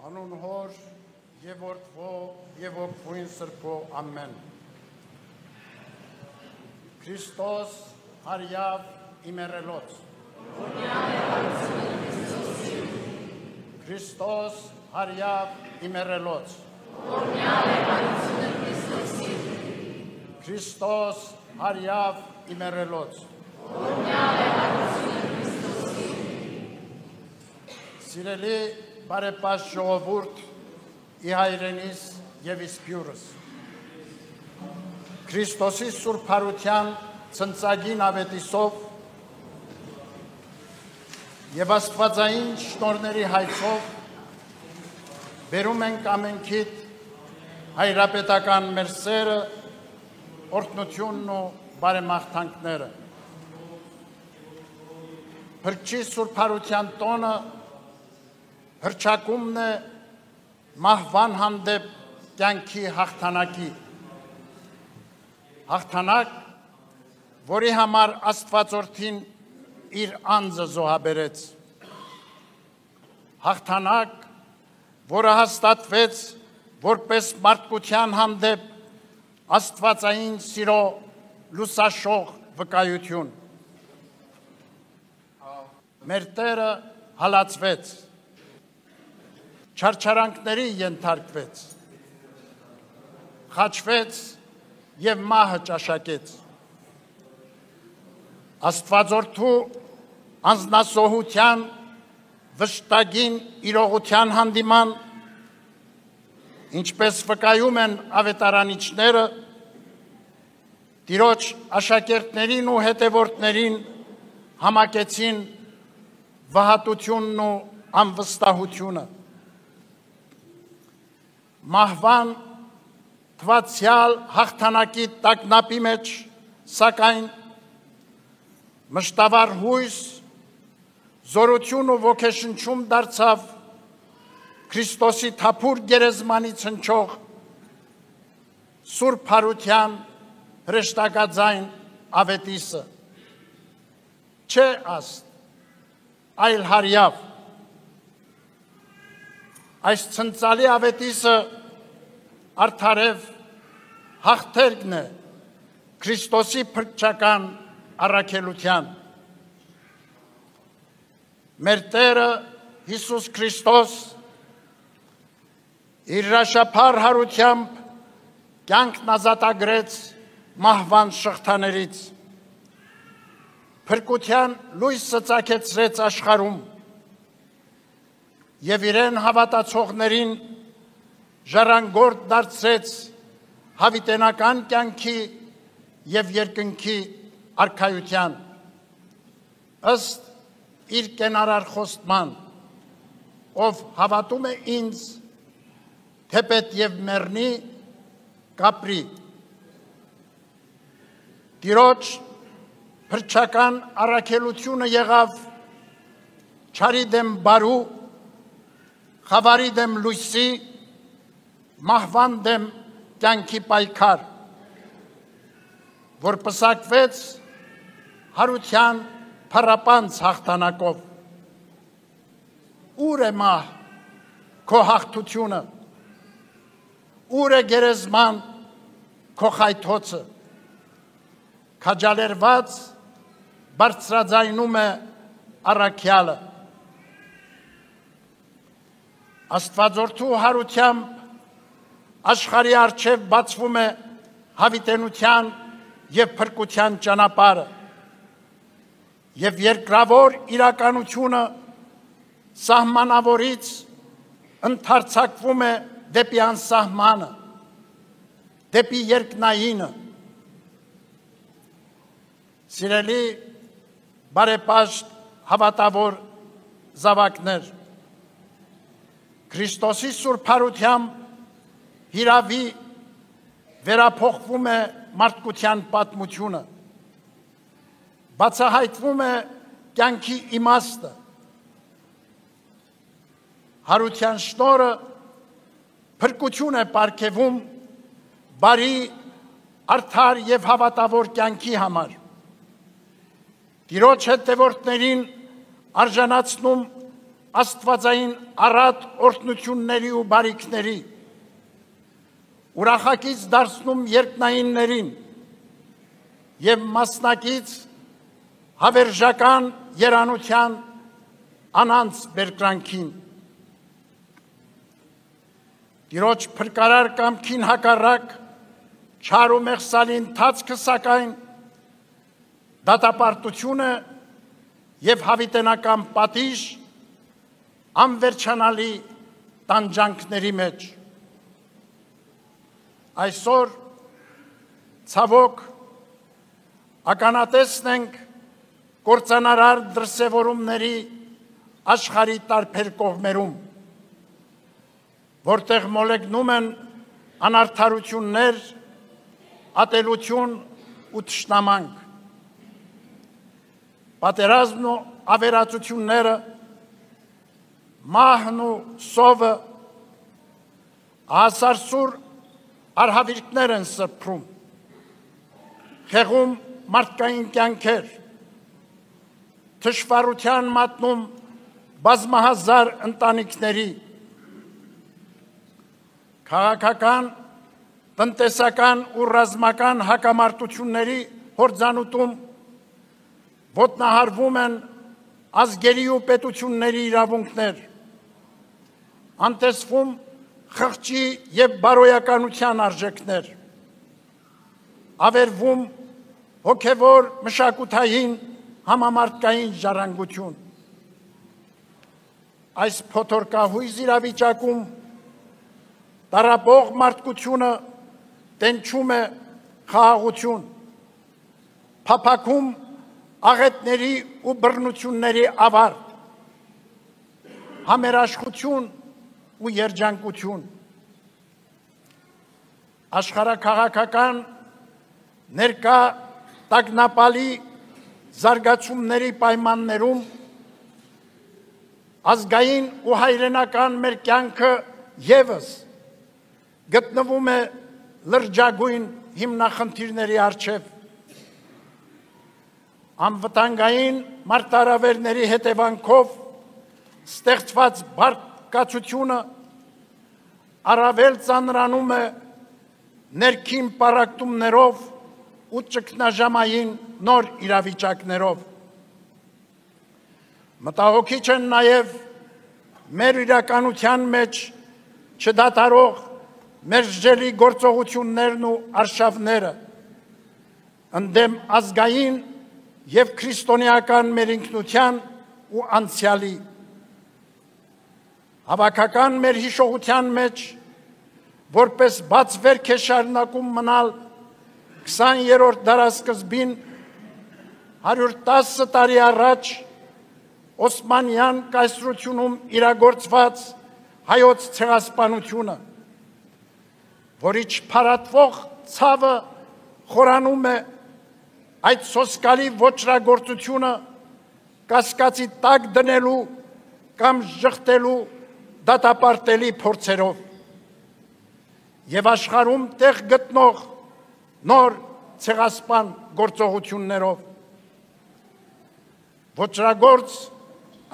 Անուն Հոր եւ Որդվո եւ Ոգուին Սրբո ամեն։ Քրիստոս հարյավ իմերելոց։ Քրիստոս հարյավ իմերելոց։ Քրիստոս հարյավ իմերելոց։ Սիրելի բարեպաշտ ժողովուրդ, ի հայրենիս եւ իսպյուրս։ Քրիստոսի Սուրբ Հարության ցնցագին ավետիսով եւ աստվածային շնորհների հայցով բերում ենք ամենքիդ հայրապետական մեր սերը, օրհնությունն ու բարեմաղթանքները։ Փրկչի Սուրբ Հարության տոնը հռչակումն է մահվան հանդեպ կյանքի հաղթանակի։ Հաղթանակ, որի համար Աստվածորդին իր անձը զոհաբերեց։ Հաղթանակ, որը հաստատվեց որպես մարդկության հանդեպ աստվածային սիրո լուսաշող վկայություն։ Մեր Տերը հալածվեց, չարչարանքների ենթարկվեց, խաչվեց և մահը ճաշակեց։ Աստվածորդու անձնասոհության վշտագին իրողության հանդիման, ինչպես վկայում են ավետարանիչները, Տիրոջ աշակերտներին ու հետևորդներին համակեցին վհատությունն ու անվստահությունը։ Մահվան թվացյալ հաղթանակի տագնապի մեջ, սակայն մշտավար հույս, զորություն ու ոգեշնչում դարձավ Քրիստոսի թափուր գերեզմանից հնչող Սուրբ Հարության հրեշտակաձայն ավետիսը։ Չէ աստ, այլ հարյավ։ Այս ցնցալի ավետիսը արդարև հաղթերքն է Քրիստոսի փրկչական առաքելության։ Մեր Տերը Հիսուս Քրիստոս իր հրաշափառ հարությամբ կյանքն ազատագրեց մահվան շղթաներից, փրկության լույսը ծագեցրեց աշխարհում և իրեն հավատացողներին ժառանգորդ դարձրեց հավիտենական կյանքի և երկնքի արքայության, ըստ իր կենարար խոստման, ով հավատում է ինձ, թեպետ և մեռնի, կապրի։ Տիրոջ փրկչական առաքելությունը եղավ չարի դեմ բարու, խավարի դեմ լույսի, մահվան դեմ կյանքի պայքար, որ պսակվեց հարության փառապանծ հաղթանակով։ Ուր է մահ քո հաղթությունը, ուր է գերեզման քո խայթոցը։ Քաջալերված բարձրաձայնում է առաքյալը։ Աստվածորդու հարությամբ աշխարհի առջև բացվում է հավիտենության և փրկության ճանապարհը, և երկրավոր իրականությունը սահմանավորից ընդարձակվում է դեպի անսահմանը, դեպի երկնայինը։ Սիրելի բարեպաշտ հավատավոր զավակներ, Քրիստոսի Սուրբ Հարությամբ հիրավի վերափոխվում է մարդկության պատմությունը, բացահայտվում է կյանքի իմաստը, հարության շնորհը փրկություն է պարգևում բարի, արդար և հավատավոր կյանքի համար։ Տիրոջ հետևորդներին արժանացնում աստվածային առատ օրհնությունների ու բարիքների, ուրախակից դարձնում երկնայիններին և մասնակից հավերժական երանության անանց բերկրանքին։ Տիրոջ փրկարար կամքին հակառակ չար ու մեղսալի ընթացքը սակայն դատապարտությունը և հավիտենական պատիժ անվերջանալի տանջանքների մեջ։ Այսօր ցավոք ականատեսն ենք կործանարար դրսևորումների աշխարհի տարբեր կողմերում, որտեղ մոլեգնում են անարդարություններ, ատելություն ու թշնամանք։ Պատերազմն ու ավերածությունները, մահն ու սովը ասարսուր արհավիրքներ են սրբում, խեղում մարդկային կյանքեր, թշվառության մատնում բազմահազար ընտանիքների, քաղաքական, տնտեսական ու ռազմական հակամարտությունների հորձանուտում ոտնահարվում են ազգերի ու պետությունների իրավունքներ, անտեսվում խղճի և բարոյականության արժեքներ, ավերվում հոգևոր մշակութային համամարտկային ժառանգություն։ Այս փոթորկահույզ իրավիճակում տառապող մարդկությունը տենչում է խաղաղություն, փափագում աղետների ու բռնությունների ավարտ, համերաշխություն ու երջանկություն։ Աշխարհաքաղաքական ներկա տագնապալի զարգացումների պայմաններում ազգային ու հայրենական մեր կյանքը ևս գտնվում է լրջագույն հիմնախնդիրների առջև։ Անվտանգային մարտահրավերների հետևանքով ստեղծված բարկացությունը առավել ծանրանում է ներքին պառակտումներով ու ճգնաժամային նոր իրավիճակներով։ Մտահոգիչ են նաև մեր իրականության մեջ չդադարող մերժելի գործողություններն ու արշավները ընդդեմ ազգային և քրիստոնեական մեր ինքնության ու անցյալի։ Հավաքական մեր հիշողության մեջ որպես բաց վերք է շարունակում մնալ 20-րդ դարասկզբին 110 տարի առաջ Օսմանյան կայսրությունում իրագործված հայոց ցեղասպանությունը, որի չփարատվող ցավը խորանում է այդ սոսկալի ոճրագործությունը կասկածի տակ դնելու կամ ժխտելու դատապարտելի փորձերով և աշխարհում տեղ գտնող նոր ցեղասպան գործողություններով։ Ոճրագործ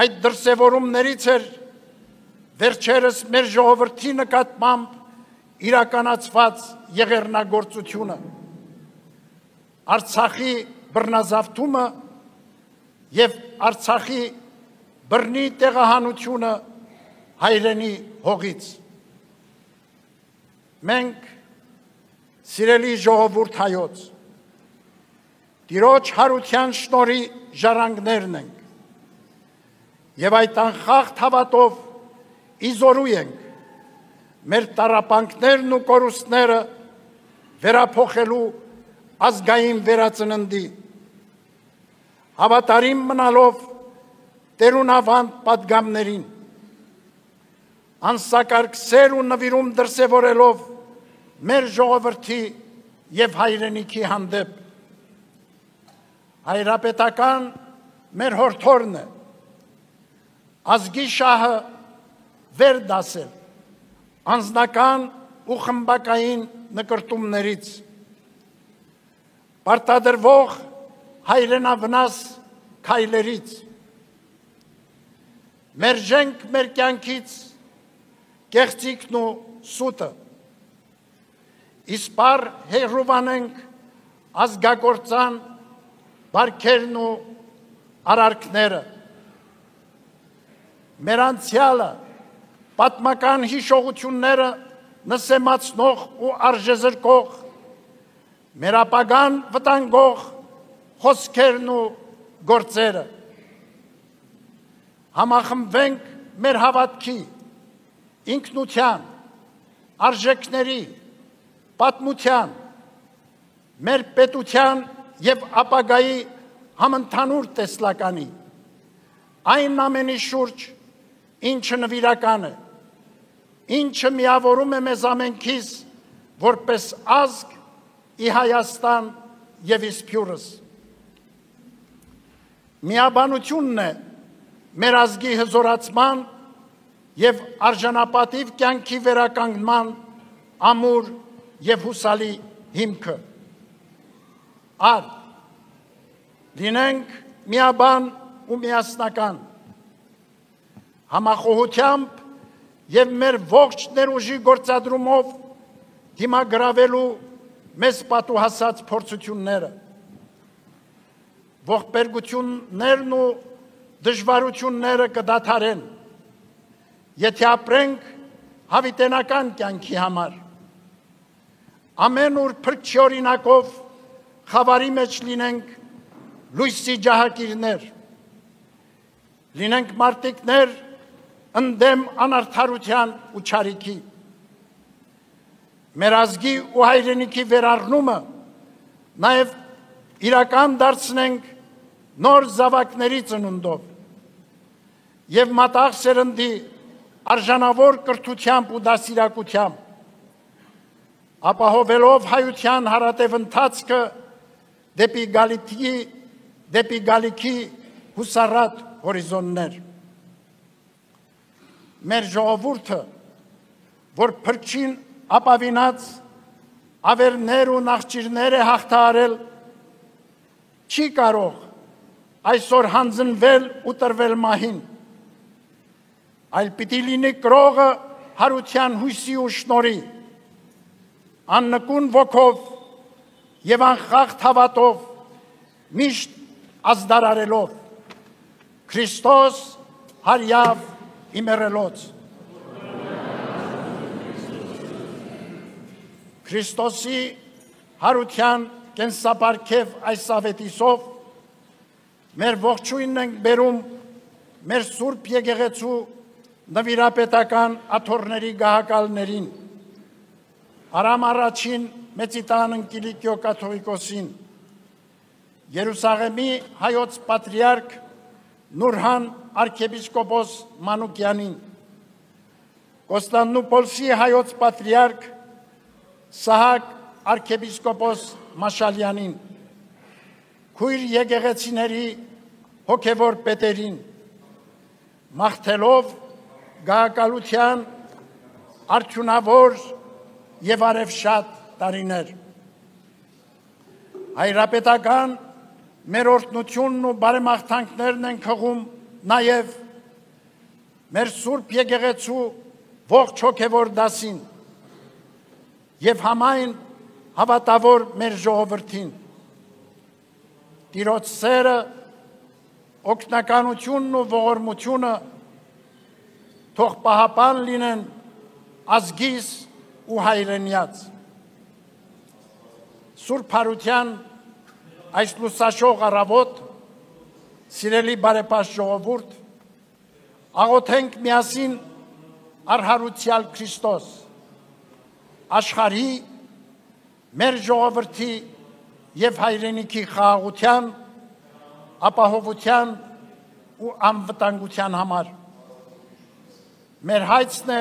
այդ դրսևորումներից էր վերջերս մեր ժողովրդի նկատմամբ իրականացված եղեռնագործությունը, Արցախի բռնազավթումը և Արցախի բռնի տեղահանությունը հայրենի հողից։ Մենք, սիրելի ժողովուրդ հայոց, Տիրոջ հարության շնորհի ժառանգներն ենք և այդ անխախտ հավատով իզորու ենք մեր տառապանքներն ու կորուստները վերափոխելու ազգային վերածննդի, հավատարիմ մնալով տերունավանդ պատգամներին, անսակարգ սեր ու նվիրում դրսևորելով մեր ժողովրդի և հայրենիքի հանդեպ։ Հայրապետական մեր հորդորն է ազգի շահը վեր դասել անձնական ու խմբակային նկրտումներից, պարտադրվող հայրենավնաս քայլերից, մերժենք մեր կյանքից կեղծիքն ու սուտը, իսպար հերուվանենք ազգագործան բարքերն ու արարքները, մեր անցյալը, պատմական հիշողությունները նսեմացնող ու արժեզրկող, մեր ապագան վտանգող խոսքերն ու գործերը, համախմբվենք մեր հավատքի, ինքնության, արժեքների, պատմության, մեր պետության և ապագայի համընդհանուր տեսլականի, այն ամենի շուրջ, ինչը նվիրական է, ինչը միավորում է մեզ ամենքիս որպես ազգ ի Հայաստան և իսփյուրս։ Միաբանությունն է մեր ազգի հզորացման և արժանապատիվ կյանքի վերականգնման ամուր և հուսալի հիմքը։ Արդ, լինենք միաբան ու միասնական, համախոհությամբ և մեր ողջ ներուժի գործադրումով դիմագրավելու մեզ պատուհասած փորձությունները, ողբերգություններն ու դժվարությունները կդադարեն, եթե ապրենք հավիտենական կյանքի համար, ամեն օր փրկչի օրինակով խավարի մեջ լինենք լույսի ջահակիրներ, լինենք մարտիկներ ընդդեմ անարդարության ու չարիքի, մեր ազգի ու հայրենիքի վերառնումը նաև իրական դարձնենք նոր զավակների ծնունդով և մատաղ սերնդի արժանավոր կրթությամբ ու դաստիարակությամբ, ապահովելով հայության հարատև ընթացքը դեպի գալիքի հուսառատ հորիզոններ։ Մեր ժողովուրդը, որ փրկչին ապավինած ավերներ ու նախճիրներ է հաղթահարել, չի կարող այսօր հանձնվել ու տրվել մահին, այլ պիտի լինի կրողը հարության հույսի ու շնորհի, աննկուն ոգով և անխախտ հավատով, միշտ ազդարարելով, Քրիստոս հարյավ իմերելոց։ Քրիստոսի հարության կենսապարգև այս ավետիսով մեր ողջույնն ենք բերում մեր Սուրբ Եկեղեցու նվիրապետական աթոռների գահակալներին, Արամ առաջին Մեծիտան Ընկիլիկիո կաթողիկոսին, Երուսաղեմի հայոց պատրիարք Նուրհան arciepiskopos Մանուկյանին, Կոստանդնուպոլսի հայոց պատրիարք Սահակ arciepiskopos Մաշալյանին, քույր եկեղեցիների հոգևոր պետերին, մաղթելով գահակալության արդյունավոր և արևշատ տարիներ։ Հայրապետական մեր օրհնությունն ու բարեմաղթանքներն են քղում նաև մեր Սուրբ Եկեղեցու ողջ հոգևոր դասին և համայն հավատավոր մեր ժողովրդին։ Տիրոջ սերը, օգնականությունն ու ողորմությունը թող պահապան լինեն ազգիս ու հայրենյաց։ Սուրբ Հարության այս լուսաշող առավոտ, սիրելի բարեպաշտ ժողովուրդ, աղոթենք միասին առհարուցյալ Քրիստոս, աշխարհի, մեր ժողովրդի և հայրենիքի խաղաղության, ապահովության ու անվտանգության համար։ Մեր հայցն է,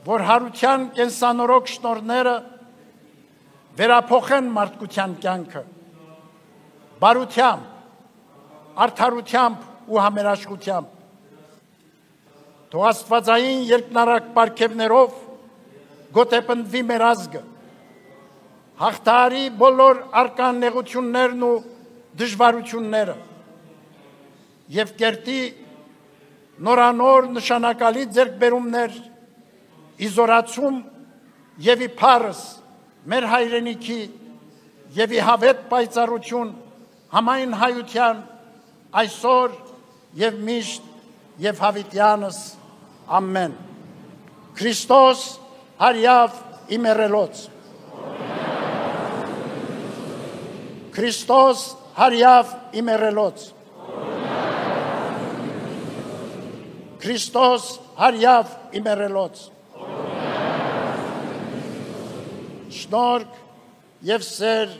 որ հարության կենսանորոգ շնորհները վերափոխեն մարդկության կյանքը, բարությամբ, արդարությամբ ու համերաշխությամբ։ Թող աստվածային երկնարակ պարգևներով գոտեպնդվի մեր ազգը, հաղթահարի բոլոր արկան նեղություններն ու դժվարությունները և կերտի նորանոր նշանակալի ձեռքբերումներ, իզորացում եւ իբարս մեր հայրենիքի եւ իհավետ պայծառություն համայն հայության այսօր եւ միշտ եւ հավիտյանս ամեն Քրիստոս արյավ իմերելոց Քրիստոս արյավ իմերելոց Քրիստոս արյավ իմերելոց Շնորհք եւ սեր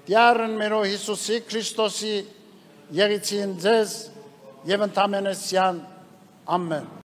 Տյառն մերո Հիսուսի Քրիստոսի եղիցին ձեզ եւ ընդամենեսյան ամեն